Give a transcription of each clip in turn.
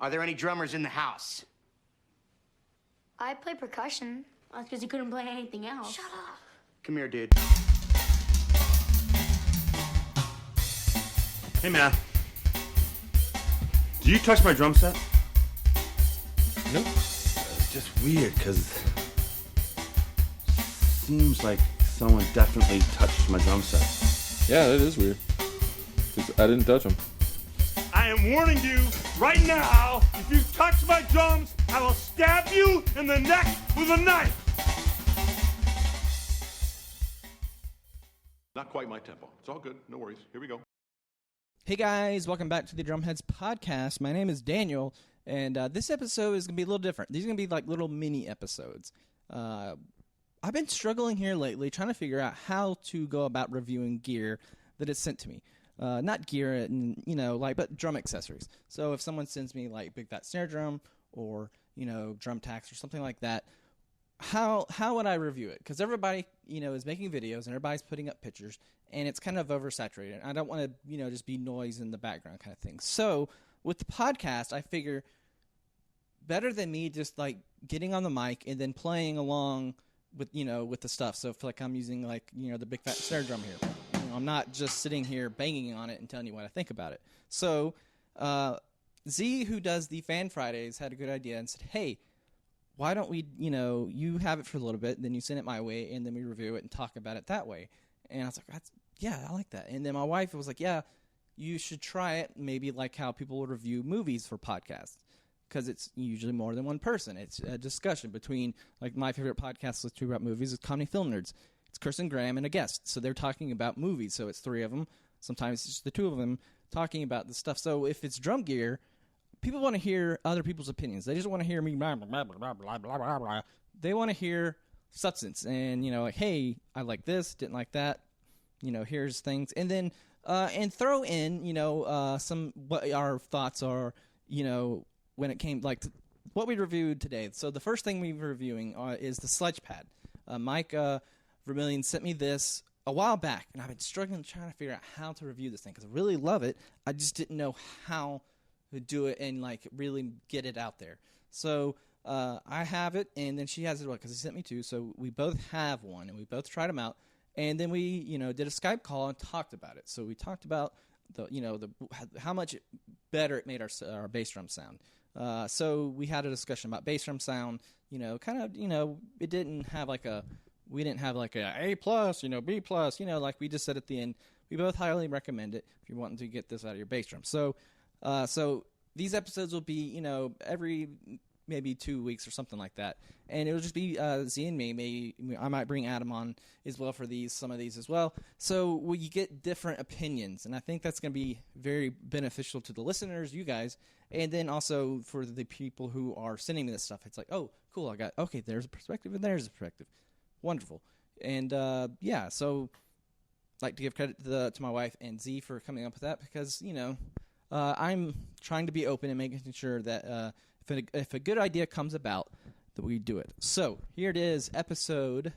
Are there any drummers in the house? I play percussion. That's because he couldn't play anything else. Shut up. Come here, dude. Hey, man. Do you touch my drum set? Nope. It's just weird, because seems like someone definitely touched my drum set. Yeah, that is weird. 'Cause I didn't touch them. I am warning you right now, if you touch my drums, I will stab you in the neck with a knife. Not quite my tempo. It's all good. No worries. Here we go. Hey guys, welcome back to the Drumheads podcast. My name is Daniel, and this episode is going to be a little different. These are going to be like little mini episodes. I've been struggling here lately trying to figure out how to go about reviewing gear that is sent to me. Not gear, but drum accessories. So if someone sends me like big fat snare drum or, drum tacks or something like that, how would I review it? Because everybody, is making videos and everybody's putting up pictures, and it's kind of oversaturated. I don't want to, just be noise in the background kind of thing. So with the podcast, I figure better than me just like getting on the mic and then playing along with, with the stuff. So if like I'm using like, the big fat snare drum here, I'm not just sitting here banging on it and telling you what I think about it. So Z, who does the Fan Fridays, had a good idea and said, hey, why don't we, you have it for a little bit, then you send it my way, and then we review it and talk about it that way. And I was like, yeah, I like that. And then my wife was like, yeah, you should try it, maybe like how people would review movies for podcasts, because it's usually more than one person. It's a discussion between, like, my favorite podcast that's about movies is Comedy Film Nerds. It's Kirsten Graham and a guest, so they're talking about movies, so it's three of them. Sometimes it's just the two of them talking about the stuff. So if it's drum gear, people want to hear other people's opinions. They just want to hear me blah, blah, blah, blah, blah, blah, blah, blah. They want to hear substance and, like, hey, I like this, didn't like that, here's things. And then, and throw in, some, what our thoughts are, when it came, like, what we reviewed today. So the first thing we were reviewing is the Sledgepad. Mike Vermillion sent me this a while back, and I've been struggling trying to figure out how to review this thing, because I really love it. I just didn't know how to do it and like really get it out there. So I have it, and then she has it because he sent me two. So we both have one, and we both tried them out. And then we, did a Skype call and talked about it. So we talked about how much better it made our bass drum sound. So we had a discussion about bass drum sound. It didn't have like we didn't have like a plus, B plus, like we just said at the end. We both highly recommend it if you're wanting to get this out of your bass drum. So these episodes will be, every maybe 2 weeks or something like that. And it'll just be Z and me. Maybe I might bring Adam on as well for some of these as well. So you get different opinions. And I think that's going to be very beneficial to the listeners, you guys, and then also for the people who are sending me this stuff. It's like, oh, cool, there's a perspective and there's a perspective. Wonderful. And, so I'd like to give credit to my wife and Z for coming up with that because, I'm trying to be open and making sure that if a good idea comes about, that we do it. So here it is, episode.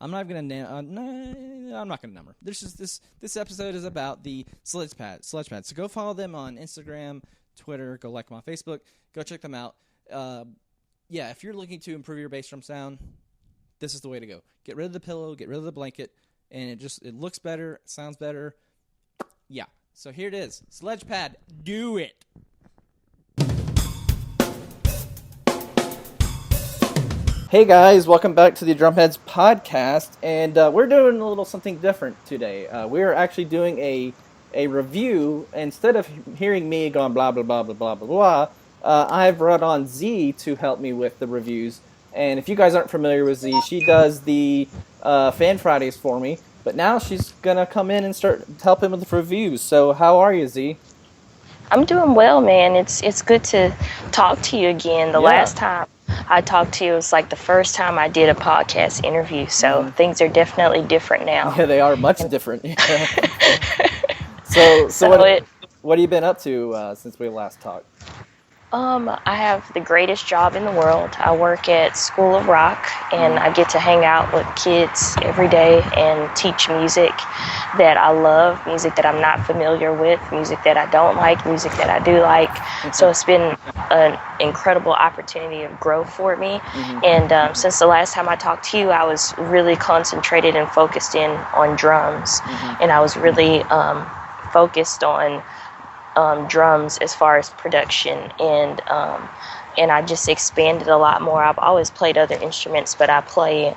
I'm not going to number. This episode is about the Sledgepad. So go follow them on Instagram, Twitter. Go like them on Facebook. Go check them out. If you're looking to improve your bass drum sound, this is the way to go. Get rid of the pillow, get rid of the blanket, and it looks better, sounds better. Yeah. So here it is. Sledgepad, do it. Hey guys, welcome back to the Drumheads podcast, and we're doing a little something different today. We're actually doing a review. Instead of hearing me going blah, blah, blah, blah, blah, blah, blah, I've brought on Z to help me with the reviews. And if you guys aren't familiar with Z, she does the Fan Fridays for me. But now she's going to come in and start helping with the reviews. So how are you, Z? I'm doing well, man. It's good to talk to you again. The last time I talked to you was like the first time I did a podcast interview. So things are definitely different now. Yeah, they are much different. So what have you been up to since we last talked? I have the greatest job in the world. I work at School of Rock, and I get to hang out with kids every day and teach music that I love, music that I'm not familiar with, music that I don't like, music that I do like. So it's been an incredible opportunity of growth for me. And since the last time I talked to you, I was really concentrated and focused in on drums, and I was really focused on drums as far as production, and I just expanded a lot more. I've always played other instruments, but I play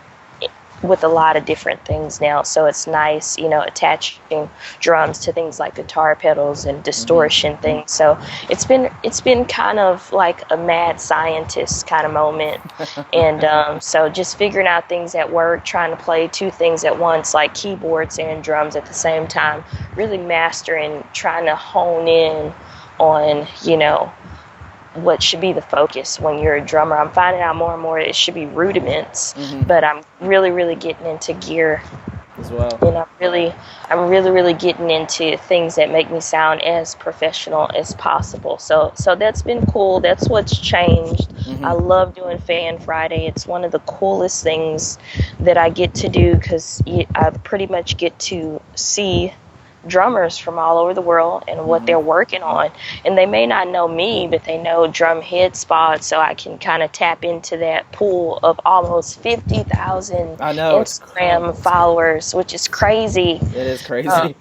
with a lot of different things now, so it's nice, attaching drums to things like guitar pedals and distortion things. So it's been kind of like a mad scientist kind of moment. And so just figuring out things at work, trying to play two things at once, like keyboards and drums at the same time, really mastering, trying to hone in on what should be the focus when you're a drummer. I'm finding out more and more it should be rudiments, but I'm really getting into gear as well. And I'm really getting into things that make me sound as professional as possible. So that's been cool. That's what's changed. I love doing Fan Friday. It's one of the coolest things that I get to do, because I pretty much get to see drummers from all over the world and what they're working on, and they may not know me, but they know Drum Head Spot, so I can kind of tap into that pool of almost 50,000 Instagram followers, which is crazy. It is crazy.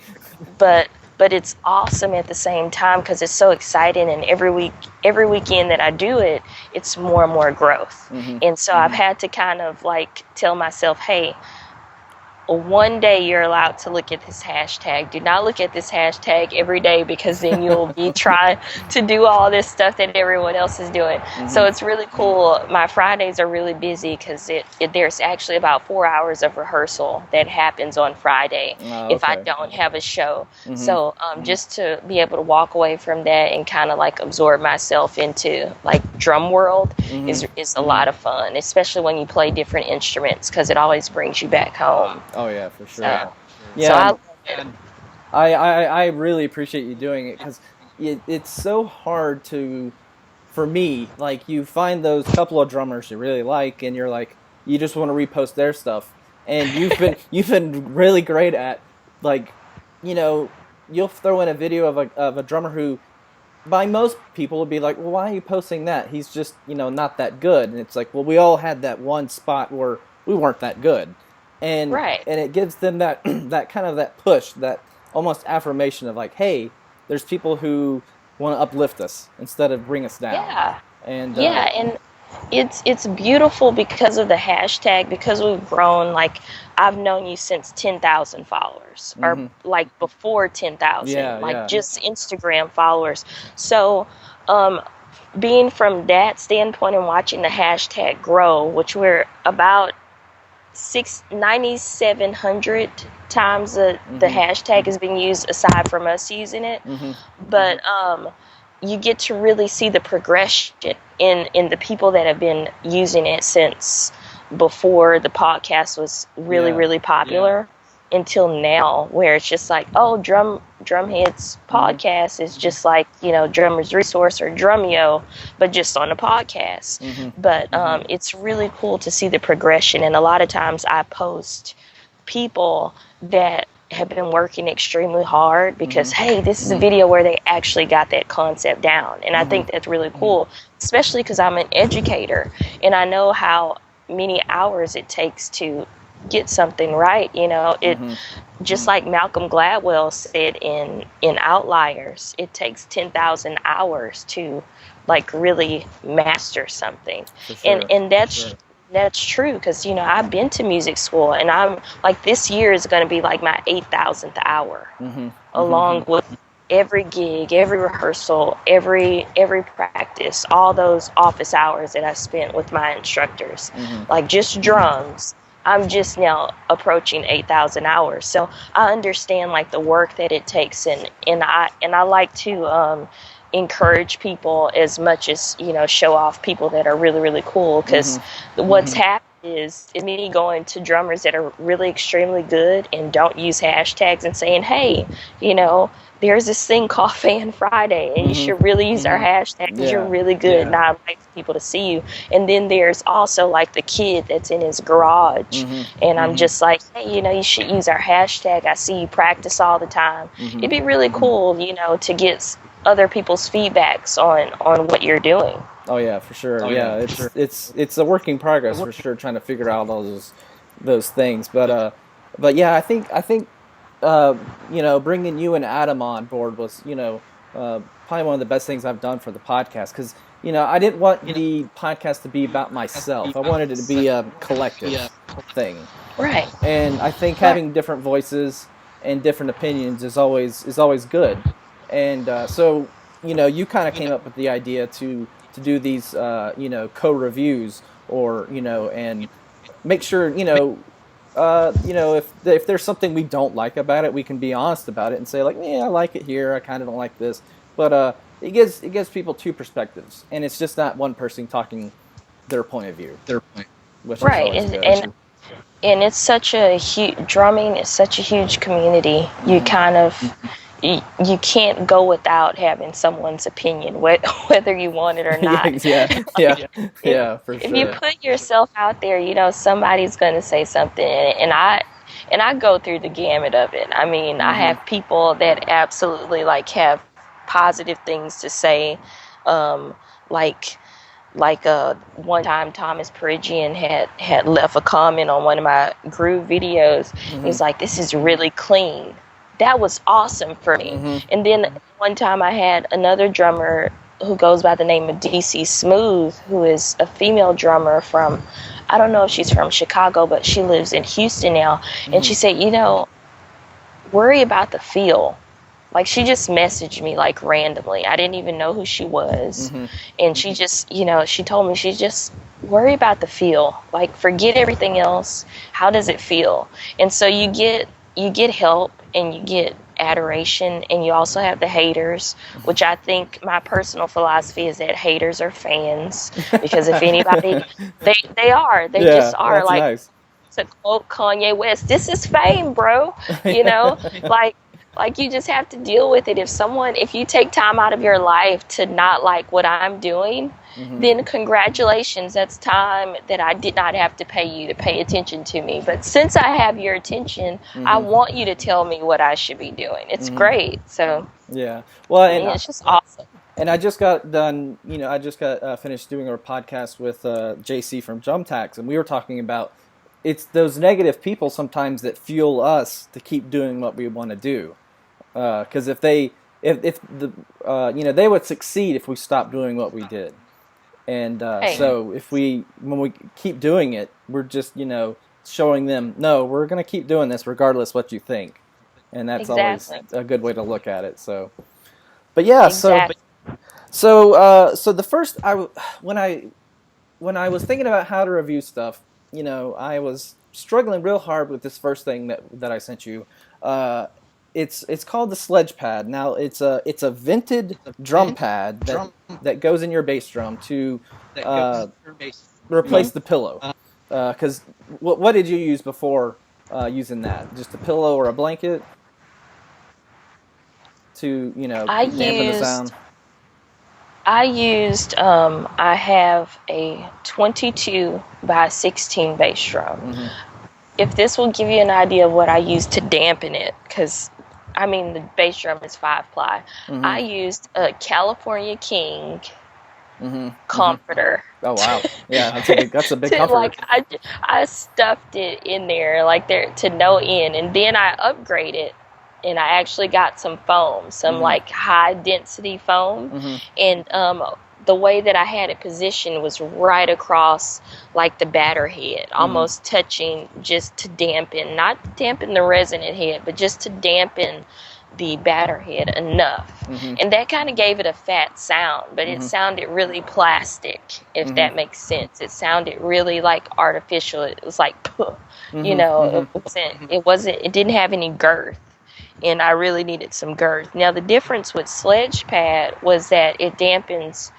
But it's awesome at the same time, because it's so exciting, and every weekend that I do it, it's more and more growth. And so I've had to kind of like tell myself, hey, one day you're allowed to look at this hashtag. Do not look at this hashtag every day, because then you'll be trying to do all this stuff that everyone else is doing. So it's really cool. My Fridays are really busy, because there's actually about 4 hours of rehearsal that happens on Friday if I don't have a show. So just to be able to walk away from that and kind of like absorb myself into like drum world is a lot of fun, especially when you play different instruments, because it always brings you back home. Oh yeah, for sure. So I really appreciate you doing it, because it's so hard for me, like, you find those couple of drummers you really like, and you're like, you just want to repost their stuff, and you've been really great at, like, you'll throw in a video of a drummer who, by most people, would be like, well, why are you posting that? He's just not that good. And it's like, well, we all had that one spot where we weren't that good. And it gives them that that kind of that push, that almost affirmation of like, hey, there's people who want to uplift us instead of bring us down. And it's beautiful because of the hashtag, because we've grown. Like, I've known you since 10,000 followers, or like before 10,000, just Instagram followers. So being from that standpoint and watching the hashtag grow, which we're about 9,700 times the hashtag is being used, aside from us using it. But you get to really see the progression in the people that have been using it since before the podcast was really popular until now, where it's just like, oh, Drumhead's podcast is just like, Drummer's Resource or Drumeo, but just on a podcast. But it's really cool to see the progression, and a lot of times I post people that have been working extremely hard, because hey, this is a video where they actually got that concept down, and I think that's really cool, especially because I'm an educator and I know how many hours it takes to get something right. It just like Malcolm Gladwell said in Outliers, it takes 10,000 hours to like really master something. And that's true, because I've been to music school, and I'm like, this year is going to be like my 8,000th hour, along with every gig, every rehearsal, every practice, all those office hours that I spent with my instructors, like just drums. I'm just now approaching 8,000 hours, so I understand like the work that it takes, and I like to encourage people as much as show off people that are really cool, because what's happened is me going to drummers that are really extremely good and don't use hashtags and saying, hey, there's this thing called Fan Friday, and you should really use our hashtag because you're really good, and I like people to see you. And then there's also like the kid that's in his garage, and I'm just like, hey, you know, you should use our hashtag. I see you practice all the time. It'd be really cool, you know, to get other people's feedbacks on what you're doing. Oh yeah, for sure. It's a work in progress for sure, trying to figure out all those things. But yeah, I think you know, bringing you and Adam on board was, you know, probably one of the best things I've done for the podcast, because, you know, I didn't want the podcast to be about myself. I wanted it to be a collective thing. Right. And I think having different voices and different opinions is always good. And so, you know, you kind of came up with the idea to do these, you know, co-reviews, or, you know, and make sure, you know, if there's something we don't like about it, we can be honest about it and say, like, yeah, I like it here, I kind of don't like this. But it gives people two perspectives, and it's just not one person talking their point of view. Which right, and it's such a huge, drumming is such a huge community. You kind of, you can't go without having someone's opinion, whether you want it or not. yeah, for sure. If you put yourself out there, you know, somebody's going to say something, and I go through the gamut of it. I mean, I have people that absolutely like have positive things to say, like one time Thomas Perigian had left a comment on one of my groove videos. He's like, this is really clean. That was awesome for me. And then one time I had another drummer who goes by the name of DC Smooth, who is a female drummer from, I don't know if she's from Chicago, but she lives in Houston now. And she said, you know, worry about the feel. Like, she just messaged me, like, randomly. I didn't even know who she was. And she just, you know, she told me, she just worry about the feel. Like, forget everything else. How does it feel? And so you get help, and you get adoration, and you also have the haters, which I think my personal philosophy is that haters are fans, because if anybody, they just are. Like, nice. To quote Kanye West, this is fame, bro. You know, like you just have to deal with it. If you take time out of your life to not like what I'm doing, then congratulations, that's time that I did not have to pay you to pay attention to me. But since I have your attention, I want you to tell me what I should be doing. It's great. So yeah, well, and it's just awesome. And I just got done, you know, finished doing our podcast with JC from Drum Tax, and we were talking about it's those negative people sometimes that fuel us to keep doing what we want to do. Because if the you know, they would succeed if we stopped doing what we did. And so when we keep doing it, we're just, you know, showing them, no, we're going to keep doing this regardless what you think. And that's always a good way to look at it. So, but yeah, so the first, when I was thinking about how to review stuff, you know, I was struggling real hard with this first thing that I sent you. It's called the Sledgepad. Now it's a vented drum pad that goes in your bass drum to replace the pillow. Because what did you use before using that? Just a pillow or a blanket to, you know, dampen the sound? I have a 22 by 16 bass drum. If this will give you an idea of what I used to dampen it, because I mean, the bass drum is 5-ply. I used a California King comforter. Oh wow! Yeah, that's a big comforter. Like I stuffed it in there like there to no end, and then I upgraded, and I actually got some foam, some like high density foam, and the way that I had it positioned was right across like the batter head, almost touching, just to dampen, not to dampen the resonant head, but just to dampen the batter head enough. And that kind of gave it a fat sound, but it sounded really plastic, if that makes sense. It sounded really like artificial. It was like, you know, it didn't have any girth. And I really needed some girth. Now, the difference with Sledgepad was that it dampens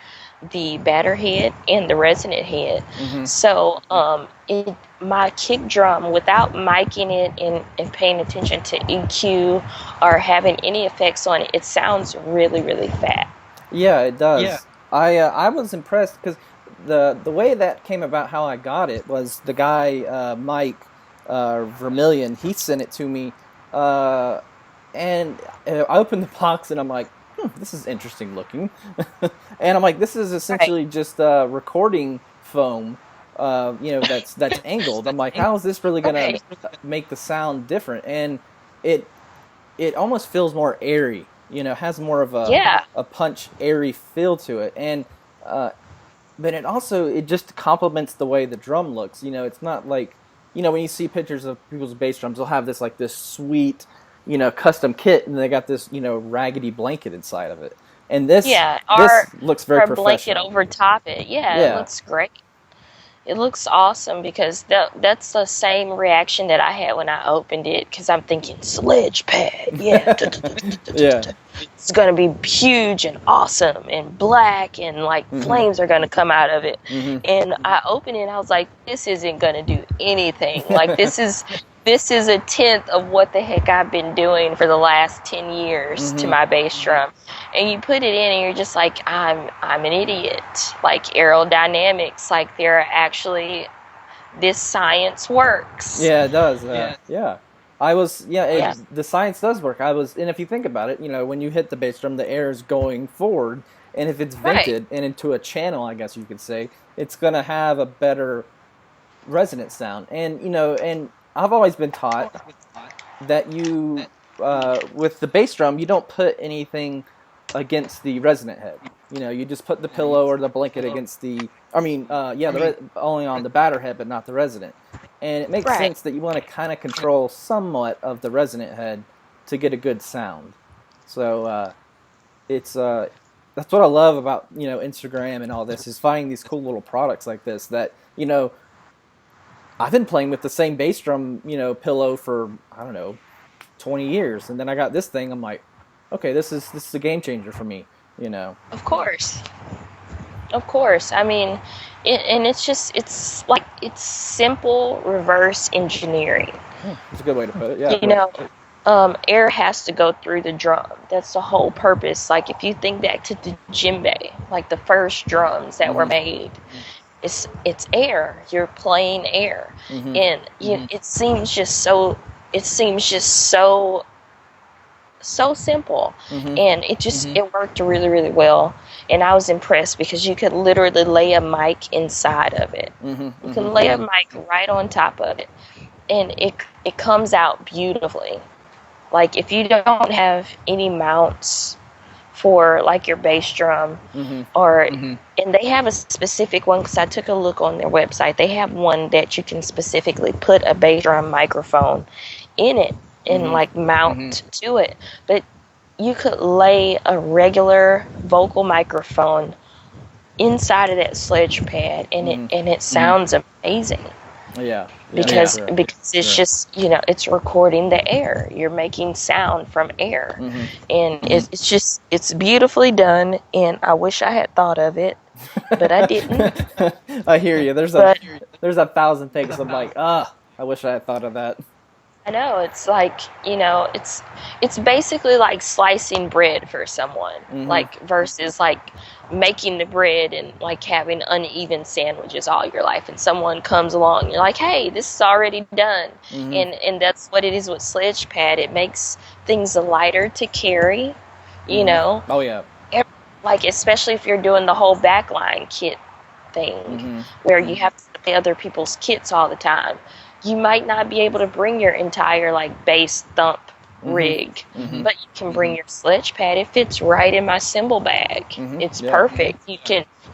the batter head and the resonant head. So my kick drum, without miking it and paying attention to EQ or having any effects on it, it sounds really, really fat. Yeah, it does. Yeah. I was impressed because the way that came about, how I got it, was the guy Mike Vermillion. He sent it to me, and I opened the box and I'm like, this is interesting looking. And I'm like, this is essentially just recording foam, that's angled. I'm like, how is this really gonna make the sound different? And it almost feels more airy. Has more of a punch, airy feel to it, and but it just complements the way the drum looks. It's not like when you see pictures of people's bass drums, they'll have this sweet, custom kit, and they got this raggedy blanket inside of it. And this looks very professional. Blanket over top it. It looks great. It looks awesome because that's the same reaction that I had when I opened it, because I'm thinking Sledgepad, it's going to be huge and awesome and black and flames are going to come out of it. And I opened it and I was like, this isn't going to do anything. This is a tenth of what the heck I've been doing for the last 10 years to my bass drum. And you put it in and you're just like, I'm an idiot. Aerodynamics, there are actually, this science works. Yeah, it does. The science does work. And if you think about it, when you hit the bass drum, the air is going forward, and if it's vented and into a channel, I guess you could say, it's going to have a better resonant sound. And, and I've always been taught that you, with the bass drum, you don't put anything against the resonant head. You just put the pillow or the blanket against only on the batter head, but not the resonant. And it makes sense that you want to kind of control somewhat of the resonant head to get a good sound. So that's what I love about Instagram and all this, is finding these cool little products like this that I've been playing with the same bass drum pillow for 20 years, and then I got this thing. I'm like, okay, this is a game changer for me. Of course. I mean, it's simple reverse engineering. That's a good way to put it. Yeah. Air has to go through the drum. That's the whole purpose. If you think back to the djembe, the first drums that were made, it's air. You're playing air, and it seems just so simple, and it worked really, really well. And I was impressed because you could literally lay a mic inside of it. You can lay a mic right on top of it, and it comes out beautifully. If you don't have any mounts for your bass drum, and they have a specific one, because I took a look on their website. They have one that you can specifically put a bass drum microphone in it and mount to it, but you could lay a regular vocal microphone inside of that Sledgepad, and it sounds amazing. Because it's just it's recording the air. You're making sound from air, and it's beautifully done. And I wish I had thought of it, but I didn't. I hear you. There's a thousand things. I'm like, I wish I had thought of that. I know, it's it's basically like slicing bread for someone, versus making the bread and having uneven sandwiches all your life, and someone comes along and you're like, hey, this is already done. And that's what it is with Sledgepad. It makes things lighter to carry, Oh yeah. Especially if you're doing the whole backline kit thing, where you have to play other people's kits all the time. You might not be able to bring your entire bass thump rig, but you can bring your Sledgepad. It fits right in my cymbal bag. It's perfect. You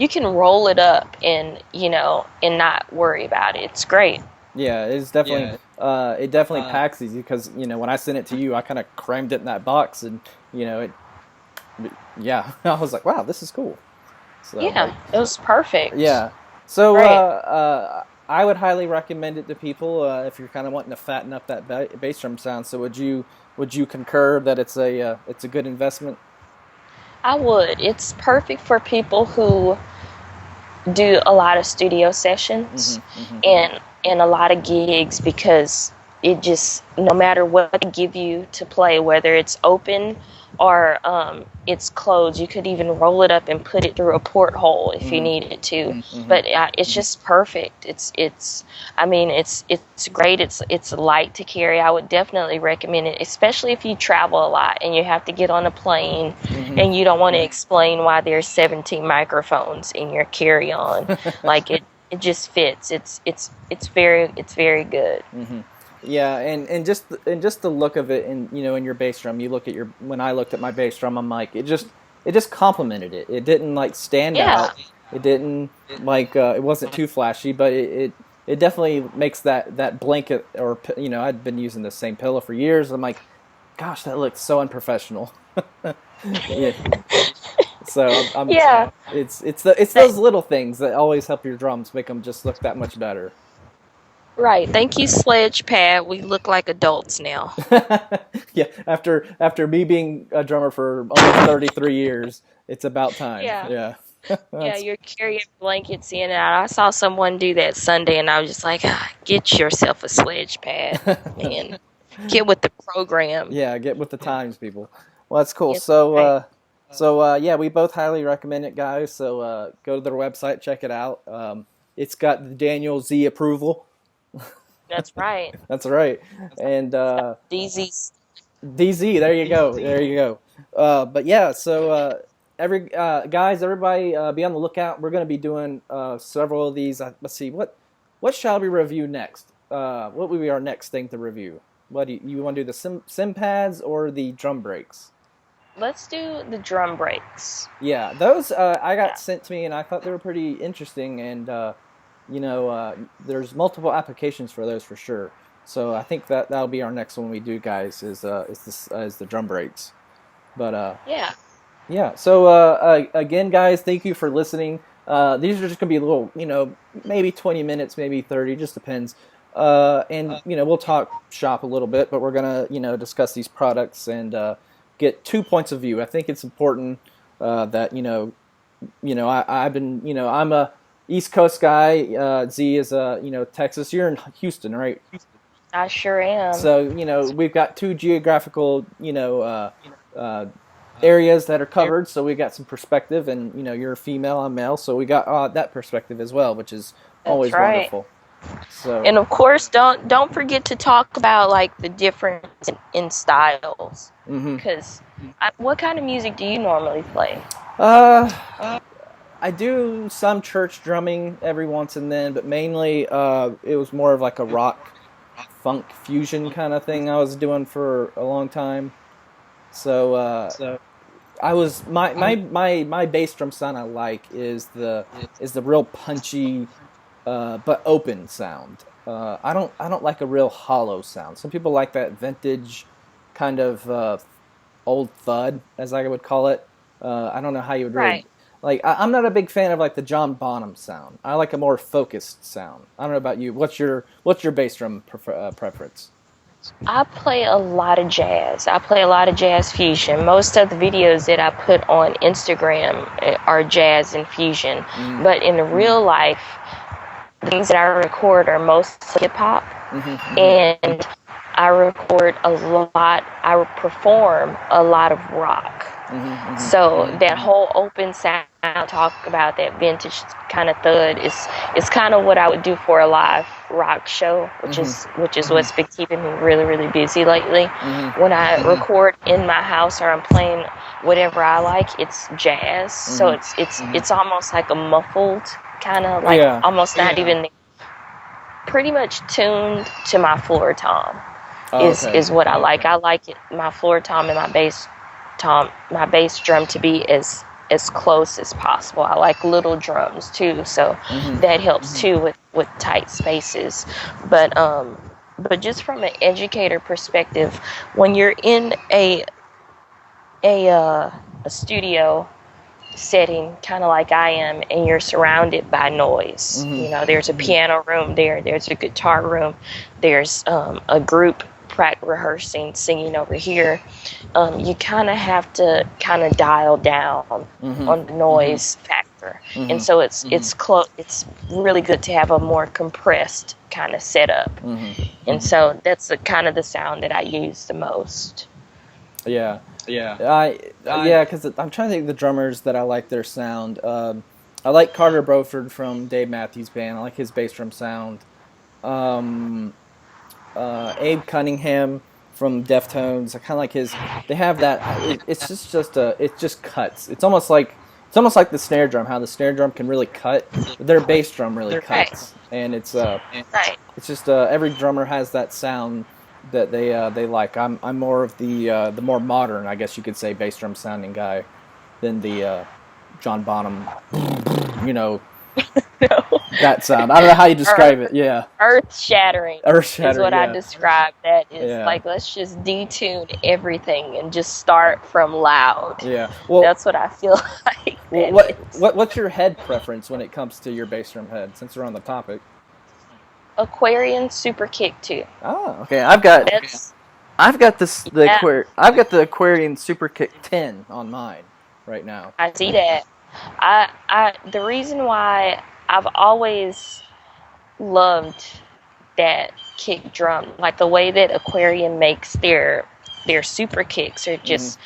can roll it up and and not worry about it. It's great. Yeah, it's definitely it definitely packs easy, because when I sent it to you, I kind of crammed it in that box, and I was like, wow, this is cool. So, it was perfect. Yeah. So I would highly recommend it to people if you're kind of wanting to fatten up that bass drum sound. So would you concur that it's a good investment? I would. It's perfect for people who do a lot of studio sessions and a lot of gigs, because it just, no matter what they give you to play, whether it's open or it's closed, you could even roll it up and put it through a porthole if you needed to. But it's just perfect. It's great. It's light to carry. I would definitely recommend it, especially if you travel a lot and you have to get on a plane and you don't want to explain why there's 17 microphones in your carry-on. Like it just fits. It's very good. Yeah, and just the look of it, and in your bass drum, you look at when I looked at my bass drum, I'm like, it just complemented it. It didn't like stand out. It didn't like it wasn't too flashy, but it definitely makes that blanket, or I'd been using the same pillow for years. I'm like, gosh, that looks so unprofessional. Yeah. So it's those little things that always help your drums make them just look that much better. Right. Thank you, Sledgepad. We look like adults now. Yeah. After me being a drummer for almost 33 years, it's about time. Yeah. Yeah, you're carrying blankets in and out. I saw someone do that Sunday, and I was just like, get yourself a Sledgepad, man. Get with the program. Yeah, get with the times, people. Well, that's cool. Yes, Yeah, we both highly recommend it, guys. So go to their website, check it out. It's got the Daniel Z approval. That's right. That's right. And DZ. There you go. But yeah, so everybody be on the lookout. We're going to be doing several of these. Let's see, what shall we review next? What will be our next thing to review? What do you want to do, the sim pads or the drum breaks? Let's do the drum breaks. Yeah, those I got sent to me, and I thought they were pretty interesting, and there's multiple applications for those for sure. So I think that'll be our next one we do, guys. Is the drum breaks. But yeah. So again, guys, thank you for listening. These are just gonna be a little, maybe 20 minutes, maybe 30, just depends. And we'll talk shop a little bit, but we're gonna discuss these products and get 2 points of view. I think it's important that I've been I'm a East Coast guy. Z is Texas. You're in Houston, right? I sure am. So we've got two geographical areas that are covered. So we got some perspective, and you're a female, I'm male, so we got that perspective as well, which is always wonderful. So, and of course, don't forget to talk about like the difference in styles. Because what kind of music do you normally play? I do some church drumming every once and then, but mainly it was more of like a rock, funk fusion kind of thing I was doing for a long time. So I was my bass drum sound I like is the real punchy but open sound. I don't like a real hollow sound. Some people like that vintage kind of old thud, as I would call it. I don't know how you would really like. I'm not a big fan of like the John Bonham sound. I like a more focused sound. I don't know about you. What's your bass drum preference? I play a lot of jazz. I play a lot of jazz fusion. Most of the videos that I put on Instagram are jazz and fusion. But in real life, things that I record are mostly hip hop. And I record a lot. I perform a lot of rock. So that whole open sound, talk about that vintage kind of thud is kind of what I would do for a live rock show, which is what's been keeping me really, really busy lately. When I record in my house or I'm playing whatever I like, it's jazz. So it's almost like a muffled kind of like almost not even pretty much tuned to my floor tom. Is what I like. I like it, my floor tom and my bass drum to be as close as possible. I like little drums too, so that helps too with tight spaces. But just from an educator perspective, when you're in a studio setting, kind of like I am, and you're surrounded by noise. There's a piano room there's a guitar room, there's a group rehearsing, singing over here. You kind of have to dial down on the noise factor louder, and so it's really good to have a more compressed kind of setup, and so that's kind of the sound that I use the most. Yeah, because I'm trying to think of the drummers that I like their sound. I like Carter Beauford from Dave Matthews Band. I like his bass drum sound. Abe Cunningham from Deftones. I kind of like his. They have that. It just cuts. It's almost like the snare drum. How the snare drum can really cut. But their bass drum really cuts, and it's just every drummer has that sound that they like. I'm more of the more modern, I guess you could say, bass drum sounding guy than the John Bonham, that sound. I don't know how you describe it. Yeah, Earth-shattering is what I describe. That is like, let's just detune everything and just start from loud. Yeah, well, that's what I feel like. Well, what's your head preference when it comes to your bass drum head? Since we're on the topic. Aquarian Super Kick 2. Oh, okay. I've got the Aquarian Super Kick 10 on mine right now. I see that. The reason why I've always loved that kick drum, like the way that Aquarian makes their super kicks are just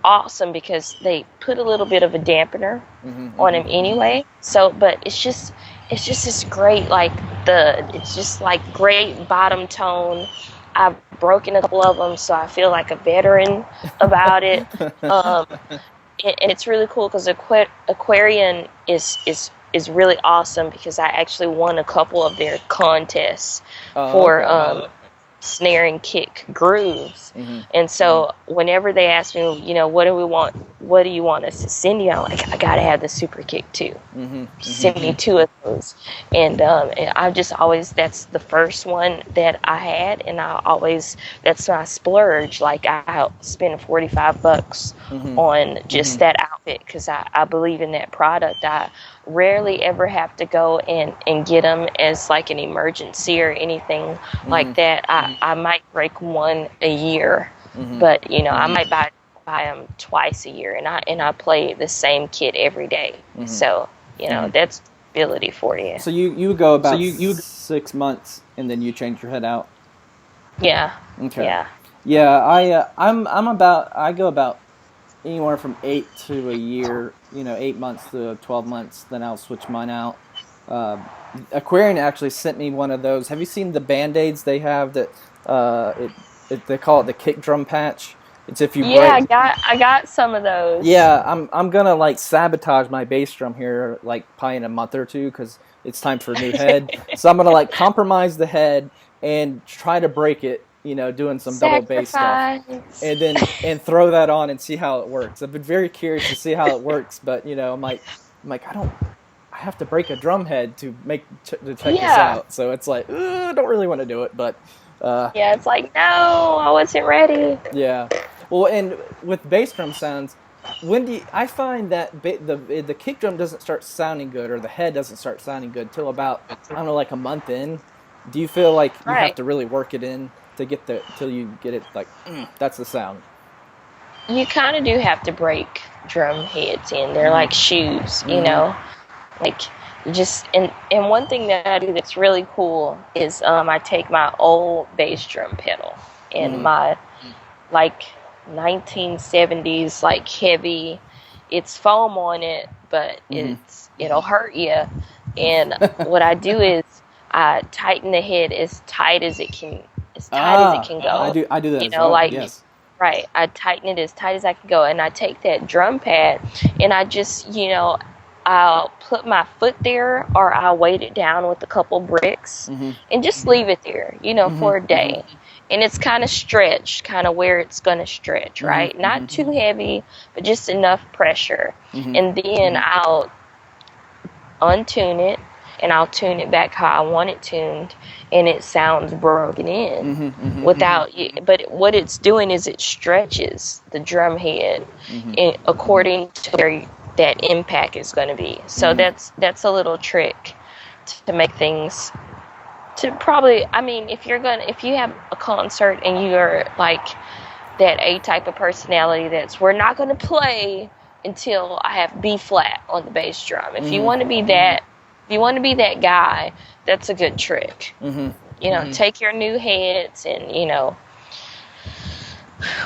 awesome, because they put a little bit of a dampener on them anyway. So, but it's just this great, it's just like great bottom tone. I've broken a couple of them, so I feel like a veteran about it. And it's really cool because Aquarian is really awesome, because I actually won a couple of their contests for snare and kick grooves. And so whenever they ask me, what do you want us to send you, I'm like, I gotta have the Super Kick 2. Send me 2 of those. And I just always, that's the first one that I had, and that's my splurge. Like, I'll spend $45 on just that outfit, because I believe in that product. I rarely ever have to go and get them as like an emergency or anything like that. I might break one a year, but I might buy them twice a year, and I play the same kit every day. So that's ability for you. So you go about 6 months, and then you change your head out. Yeah. Okay. Yeah. I go about anywhere from 8 to a year. 8 months to 12 months. Then I'll switch mine out. Aquarian actually sent me one of those. Have you seen the Band-Aids they have that? They call it the kick drum patch. It's if you break. I got some of those. Yeah, I'm gonna sabotage my bass drum here probably in a month or two, because it's time for a new head. So I'm gonna compromise the head and try to break it. Doing some double bass stuff, and throw that on and see how it works. I've been very curious to see how it works, but I'm like I have to break a drum head to check this out. So it's like, I don't really want to do it, but it's like, no, I wasn't ready. Yeah, well, and with bass drum sounds, I find that the kick drum doesn't start sounding good, or the head doesn't start sounding good till about, I don't know, like a month in. Do you feel like you have to really work it in to get till you get it that's the sound? You kind of do have to break drum heads in. They're like shoes, and one thing that I do that's really cool is I take my old bass drum pedal and my 1970s heavy, it's foam on it, but it'll hurt you. And what I do is I tighten the head as tight as it can go. I do that as well. Yes. Right. I tighten it as tight as I can go, and I take that drum pad and I just, I'll put my foot there, or I'll weight it down with a couple bricks and just leave it there, for a day. And it's kind of stretched, kind of where it's going to stretch, right? Not too heavy, but just enough pressure. And then I'll untune it, and I'll tune it back how I want it tuned, and it sounds broken in but what it's doing is it stretches the drum head according to where that impact is going to be. So that's a little trick to make things to probably, if you have a concert and you're like that A type of personality we're not going to play until I have B flat on the bass drum. If you want to be that, if you want to be that guy, that's a good trick. You know, take your new heads and, you know,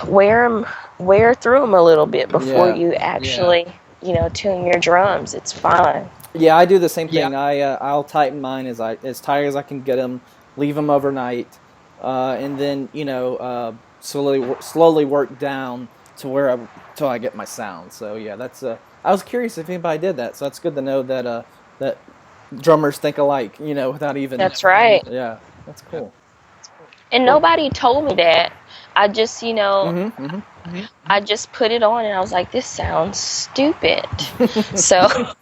wear through them a little bit before you actually, you know, tune your drums. It's fine. Yeah, I do the same thing. I'll tighten mine as tight as I can get them, leave them overnight, and then, you know, slowly work down to where till I get my sound. So yeah, that's I was curious if anybody did that. So that's good to know that that drummers think alike, you know, without even. That's right. Yeah, that's cool. And nobody told me that. I just, you know, I just put it on and I was like, this sounds stupid. So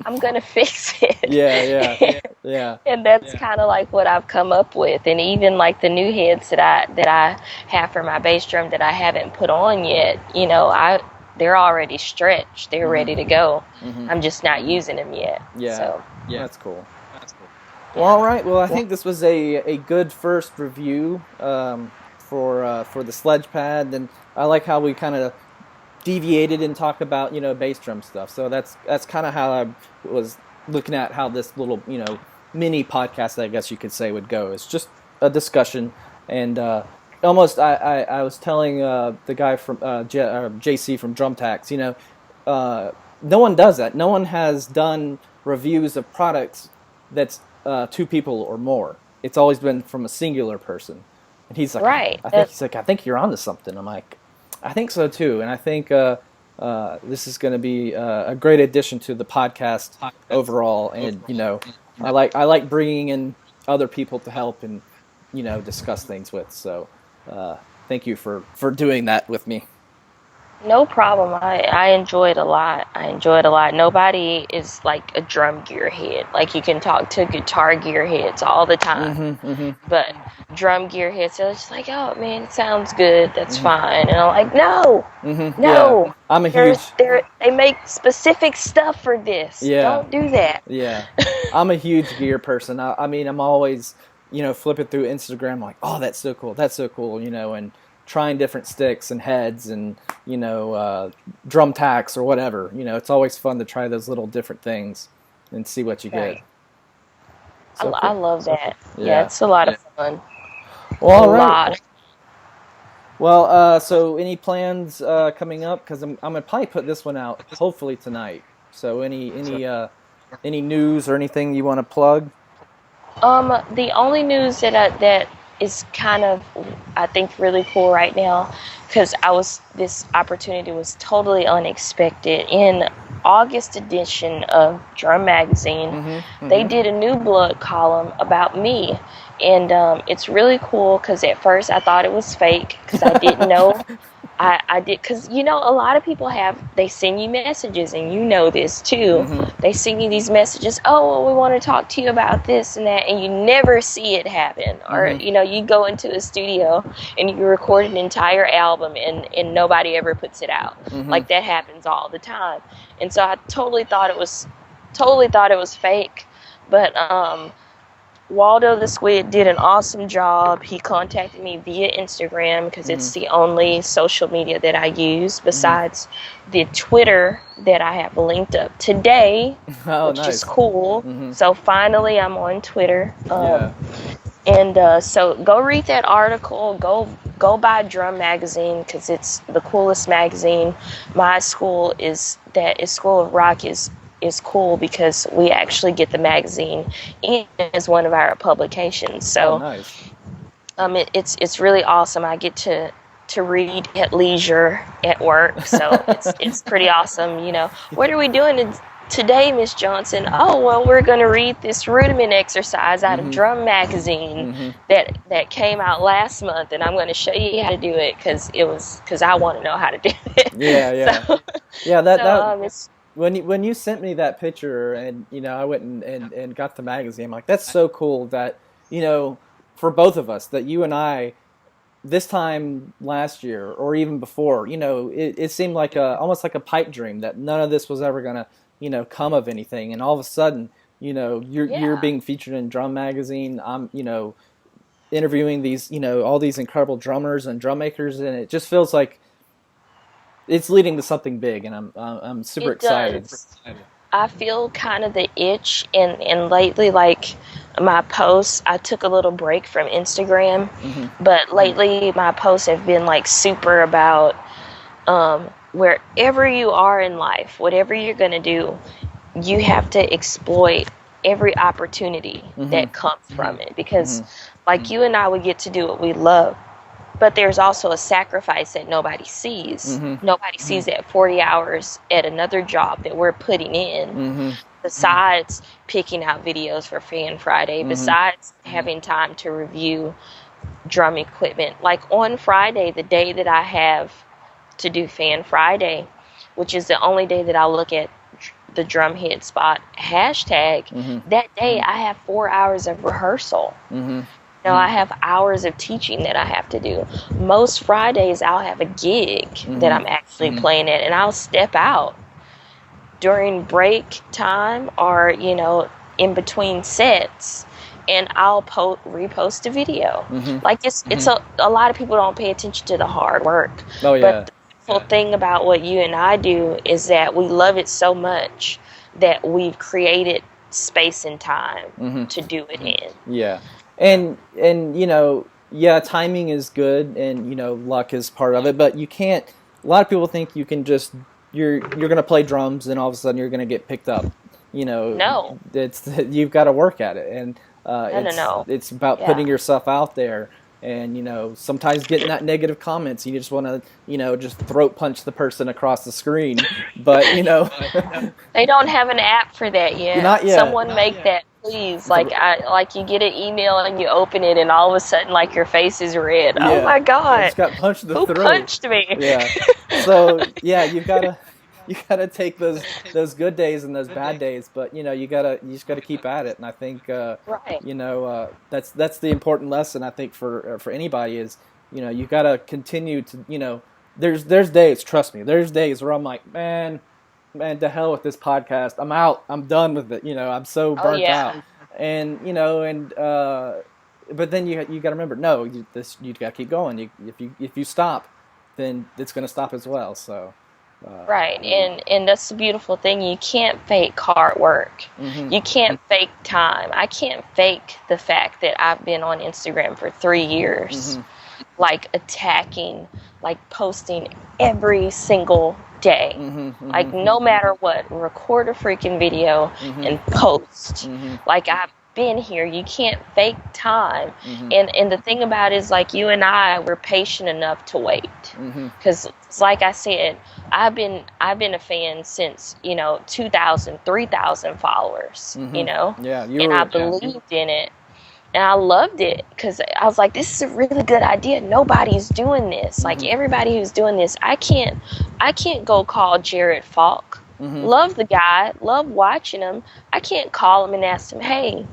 I'm going to fix it. Yeah. And that's kind of like what I've come up with. And even like the new heads that I have for my bass drum that I haven't put on yet, you know, they're already stretched. They're ready to go. I'm just not using them yet. Yeah. So. Yeah, that's cool. Well, all right. Well, I think this was a good first review for the Sledgepad, and I like how we kind of deviated and talked about, you know, bass drum stuff. So that's kind of how I was looking at how this little, you know, mini podcast, I guess you could say, would go. It's just a discussion, and almost I was telling the guy from JC from Drum Tax, you know, no one does that. No one has done reviews of products that's 2 people or more. It's always been from a singular person. And he's like, right. I think you're onto something. I'm like, I think so too. And I think this is going to be a great addition to the podcast overall. And, you know, I like bringing in other people to help and, you know, discuss things with. So thank you for doing that with me. No problem. I enjoy it a lot. Nobody is like a drum gear head. Like, you can talk to guitar gear heads all the time. But drum gear heads are just like, oh man, it sounds good. That's fine. And I'm like, no. Yeah. I'm a huge. They make specific stuff for this. Yeah. Don't do that. Yeah. I'm a huge gear person. I mean, I'm always, you know, flipping through Instagram like, oh, that's so cool, you know, and trying different sticks and heads and, you know, drum tacks or whatever. You know, it's always fun to try those little different things and see what you get. So I love that. Yeah, it's a lot of fun. Well, all right. Well, so any plans coming up? Because I'm gonna probably put this one out hopefully tonight. So any news or anything you want to plug? The only news that is kind of, I think, really cool right now, because this opportunity was totally unexpected. In August edition of Drum Magazine, they did a new blog column about me, and it's really cool because at first I thought it was fake because I didn't know. I did, because, you know, a lot of people they send you messages, and you know this too. They send you these messages, oh, well, we want to talk to you about this and that, and you never see it happen. Or, you know, you go into a studio and you record an entire album and nobody ever puts it out. Like, that happens all the time. And so I totally thought it was fake. But Waldo the Squid did an awesome job. He contacted me via Instagram because it's the only social media that I use besides the Twitter that I have linked up today, which is cool. So finally I'm on Twitter. And so go read that article. Go buy Drum Magazine because it's the coolest magazine. My school School of Rock is cool because we actually get the magazine in as one of our publications. So it's really awesome. I get to read at leisure at work, so it's pretty awesome. You know, what are we doing today, Miss Johnson? Oh, well, we're going to read this rudiment exercise out of Drum Magazine that came out last month, and I'm going to show you how to do it because I want to know how to do it. When you sent me that picture, and, you know, I went and got the magazine, I'm like, that's so cool that, you know, for both of us, that you and I, this time last year or even before, you know, it seemed like almost like a pipe dream that none of this was ever gonna, you know, come of anything, and all of a sudden, you know, you're being featured in Drum Magazine. I'm, you know, interviewing these, you know, all these incredible drummers and drum makers, and it just feels like it's leading to something big, and I'm super It excited. does. I feel kind of the itch, and lately, like my posts, I took a little break from Instagram, but lately my posts have been like super about wherever you are in life, whatever you're gonna do, you have to exploit every opportunity that comes from it, because like you and I would get to do what we love, but there's also a sacrifice that nobody sees. Nobody sees that 40 hours at another job that we're putting in, besides picking out videos for Fan Friday, besides having time to review drum equipment. Like on Friday, the day that I have to do Fan Friday, which is the only day that I'll look at the Drumhead Spot hashtag, that day I have 4 hours of rehearsal. I have hours of teaching that I have to do. Most Fridays I'll have a gig that I'm actually playing at, and I'll step out during break time or, in between sets, and I'll repost a video. Like it's a lot of people don't pay attention to the hard work. Oh, yeah. But the beautiful thing about what you and I do is that we love it so much that we've created space and time to do it in. Yeah. And timing is good, and luck is part of it, but you can't. A lot of people think you can just you're going to play drums and all of a sudden you're going to get picked up. No. It's you've got to work at it, and No. it's about putting yourself out there, and sometimes getting that negative comments. You just want to just throat punch the person across the screen, but They don't have an app for that yet. Not yet. Someone make that, please. Like you get an email and you open it, and all of a sudden, like your face is red. Yeah. Oh my I God! just got punched in the Who throat. punched me? Yeah. So you gotta take those good days and those bad days, but you just gotta keep at it. And I think Right. that's the important lesson I think for anybody is you gotta continue to there's days, trust me, there's days where I'm like, man, to hell with this podcast, I'm out, I'm done with it, I'm so burnt out, and but then you got to remember, no, you got to keep going. If you stop, then it's going to stop as well. So Right, and that's the beautiful thing. You can't fake hard work. You can't fake time. I can't fake the fact that I've been on Instagram for 3 years, like attacking, like posting every single day. Like no matter what, record a freaking video and post. Like I've been here. You can't fake time. And the thing about it is, like, you and I, we're patient enough to wait, because like I said, I've been a fan since 2,000, 3,000 followers. Yeah, and I believed in it, and I loved it, because I was like, this is a really good idea. Nobody's doing this. Like everybody who's doing this, I can't go call Jared Falk. Love the guy, love watching him. I can't call him and ask him, hey,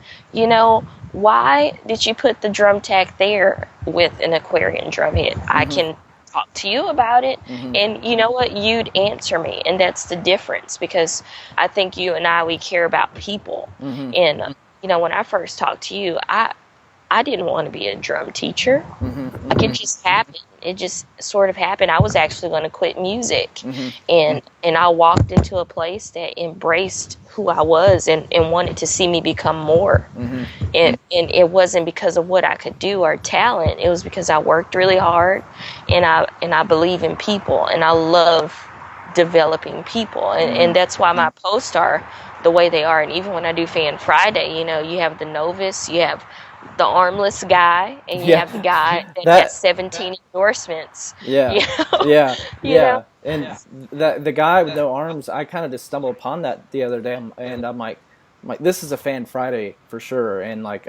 why did you put the drum tack there with an Aquarian drum head? I can talk to you about it, and you know what? You'd answer me, and that's the difference, because I think you and I, we care about people. And when I first talked to you, I didn't want to be a drum teacher. Like it just happened. It just sort of happened. I was actually going to quit music, and I walked into a place that embraced who I was and wanted to see me become more. And it wasn't because of what I could do or talent. It was because I worked really hard, and I believe in people, and I love developing people, and that's why my posts are the way they are. And even when I do Fan Friday, you have the novice, you have the armless guy, and you have the guy that has 17 endorsements. Yeah. Yeah. And the guy with no arms, I kind of just stumbled upon that the other day, and I'm like, this is a Fan Friday for sure. And like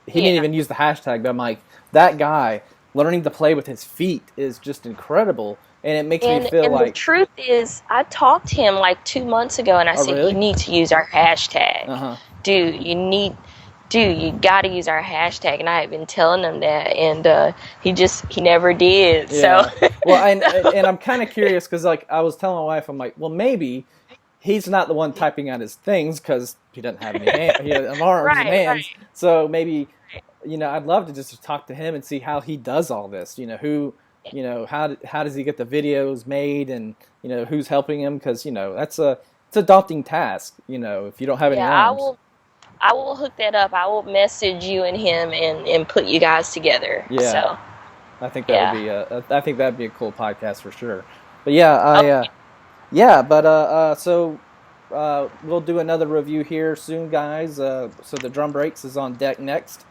he didn't even use the hashtag, but I'm like, that guy learning to play with his feet is just incredible, and it makes me feel like. The truth is, I talked to him like 2 months ago, and I said, really? You need to use our hashtag, dude. You got to use our hashtag, and I have been telling him that, and he never did. Yeah. So well, and I'm kind of curious, because like I was telling my wife, I'm like, well, maybe he's not the one typing out his things, because he doesn't have any he doesn't have arms and hands. So maybe I'd love to just talk to him and see how he does all this. Who you know, how does he get the videos made, and you know, who's helping him? Because you know, it's a daunting task. You know, if you don't have any Yeah, arms. I will hook that up. I will message you and him and put you guys together. Yeah. So I think that would be I think that'd be a cool podcast for sure. But yeah, so we'll do another review here soon, guys. So the drum breaks is on deck next.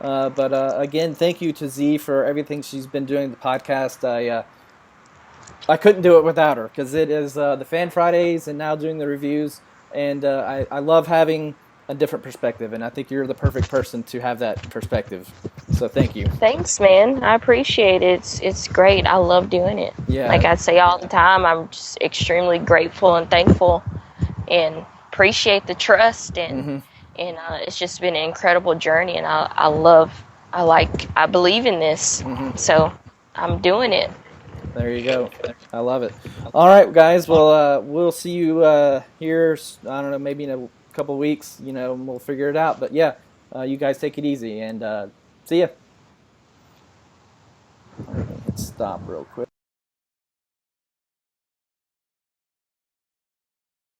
But again, thank you to Z for everything she's been doing the podcast. I couldn't do it without her, because it is the Fan Fridays and now doing the reviews, and I love having a different perspective, and I think you're the perfect person to have that perspective. So thank you. thanks, man. I appreciate it. It's great. I love doing it. Yeah. Like I say all the time, I'm just extremely grateful and thankful, and appreciate the trust, and it's just been an incredible journey, and I believe in this, so I'm doing it. There you go. I love it. All right, guys. Well, we'll see you here. I don't know, maybe in a couple weeks. You know, and we'll figure it out. But yeah, you guys take it easy, and see ya. Let's stop real quick.